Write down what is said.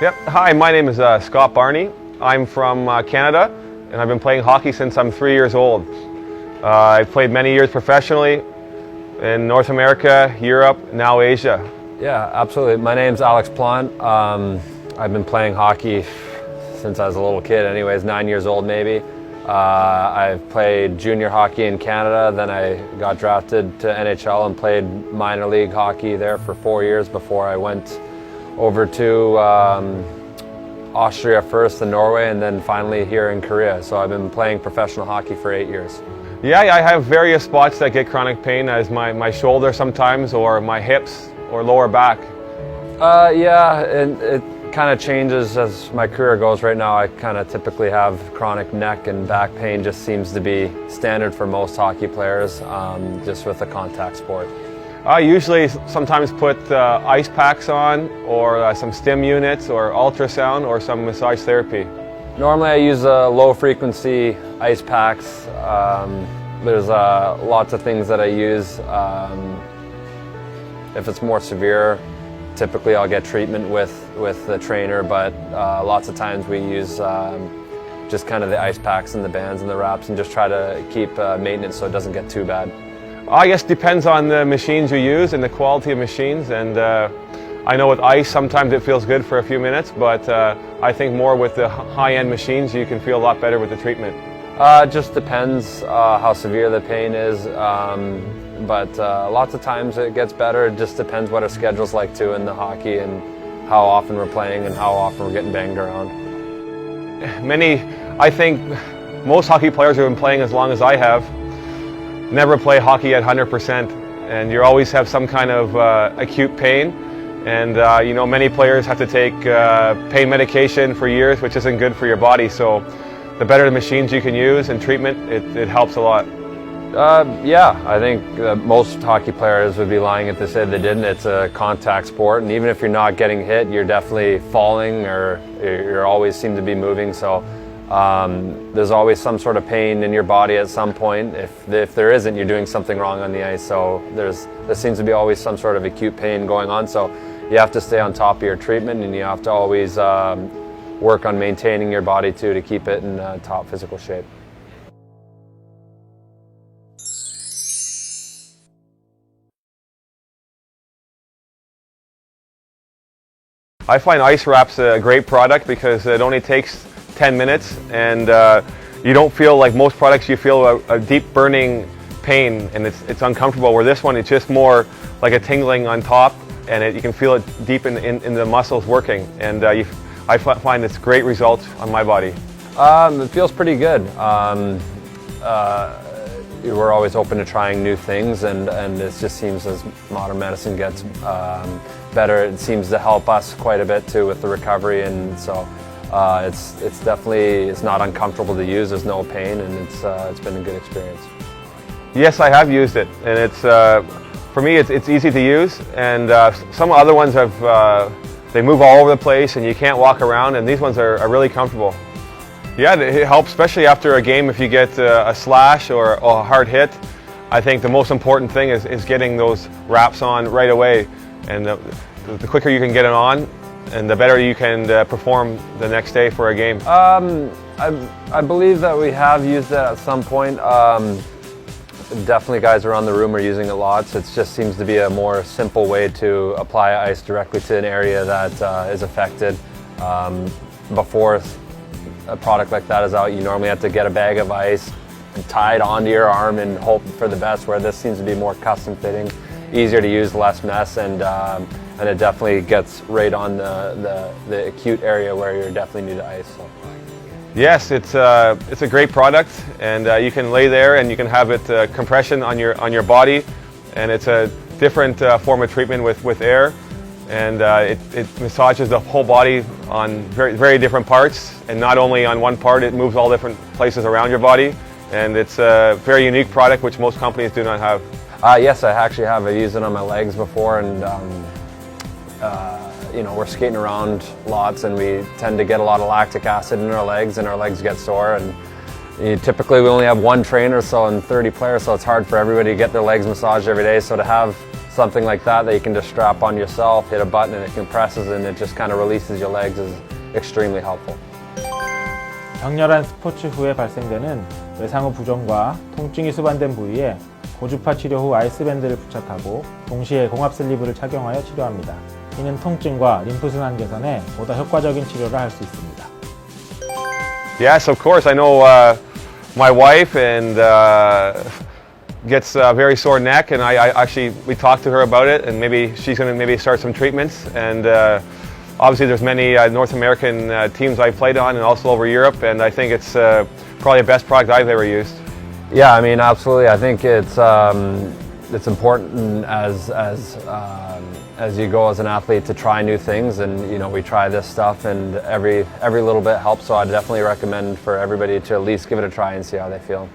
Yep. Hi, my name is Scott Barney. I'm from Canada, and I've been playing hockey since I'm 3 years old. I've played many years professionally in North America, Europe, now Asia. Yeah, absolutely. My name's lx7. I've been playing hockey since I was a little kid anyways, 9 years old maybe. I've played junior hockey in Canada, then I got drafted to NHL and played minor league hockey there for 4 years before I went over to Austria first, then Norway, and then finally here in Korea. So I've been playing professional hockey for 8 years. Yeah, I have various spots that get chronic pain, as my shoulder sometimes, or my hips, or lower back. Yeah, it kind of changes as my career goes. Right now I kind of typically have chronic neck and back pain. Just seems to be standard for most hockey players, just with a contact sport. I usually sometimes put ice packs on, or some stim units, or ultrasound, or some massage therapy. Normally I use low frequency ice packs. There's lots of things that I use. If it's more severe, typically I'll get treatment with the trainer, but lots of times we use just kind of the ice packs and the bands and the wraps, and just try to keep maintenance so it doesn't get too bad. I guess it depends on the machines you use and the quality of machines, and I know with ice sometimes it feels good for a few minutes, but I think more with the high-end machines you can feel a lot better with the treatment. It just depends how severe the pain is, but lots of times it gets better. It just depends what our schedule's like too in the hockey, and how often we're playing and how often we're getting banged around. I think most hockey players who have been playing as long as I have never play hockey at 100%, and you always have some kind of acute pain, and you know, many players have to take pain medication for years, which isn't good for your body. So the better the machines you can use and treatment, it helps a lot. Yeah, I think most hockey players would be lying if they said they didn't. It's a contact sport, and even if you're not getting hit, you're definitely falling, or you always seem to be moving. So there's always some sort of pain in your body at some point. If there isn't, you're doing something wrong on the ice. So there seems to be always some sort of acute pain going on. So you have to stay on top of your treatment, and you have to always work on maintaining your body too, to keep it in top physical shape. I find ice wraps a great product because it only takes 10 minutes, and you don't feel like most products. You feel a deep burning pain, and it's uncomfortable, where this one, it's just more like a tingling on top, and you can feel it deep in the muscles working, and I find it's great results on my body. It feels pretty good. We're always open to trying new things, and it just seems as modern medicine gets better, it seems to help us quite a bit too with the recovery, and so it's definitely, it's not uncomfortable to use. There's no pain, and it's been a good experience. Yes, I have used it, and it's for me it's easy to use, and some other ones they move all over the place and you can't walk around, and these ones are really comfortable. Yeah, it helps, especially after a game. If you get a slash or a hard hit, I think the most important thing is getting those wraps on right away, and the quicker you can get it on, and the better you can perform the next day for a game. I believe that we have used it at some point. Definitely guys around the room are using it lots. It just seems to be a more simple way to apply ice directly to an area that is affected. Before a product like that is out, you normally have to get a bag of ice tied onto your arm and hope for the best, where this seems to be more custom fitting, easier to use, less mess, and it definitely gets right on the acute area where you definitely need the ice. So. Yes, it's a great product, and you can lay there and you can have it compression on your body, and it's a different form of treatment with air, and it massages the whole body on very different parts, and not only on one part. It moves all different places around your body, and it's a very unique product which most companies do not have. Yes, I actually have. I used it on my legs before, and you know, we're skating around lots, and we tend to get a lot of lactic acid in our legs, and our legs get sore. And typically we only have one trainer, so, and 30 players, so it's hard for everybody to get their legs massaged every day. So to have something like that you can just strap on yourself, hit a button and it compresses and it just kind of releases your legs is extremely helpful. 격렬한 스포츠 후에 발생되는 외상후 부종과 통증이 수반된 부위에 고주파 치료 후 아이스밴드를 부착하고 동시에 공합 슬리브를 착용하여 치료합니다. 이는 통증과 림프순환 개선에 보다 효과적인 치료를 할 수 있습니다. Yes, of course. I know my wife and gets a very sore neck, and I actually we talked to her about it, and maybe she's going to maybe start some treatments. And obviously, there's many North American teams I've played on, and also over Europe. And I think it's probably the best product I've ever used. Yeah, I mean, absolutely. I think it's important as you go as an athlete to try new things, and you know, we try this stuff, and every little bit helps. So I definitely recommend for everybody to at least give it a try and see how they feel.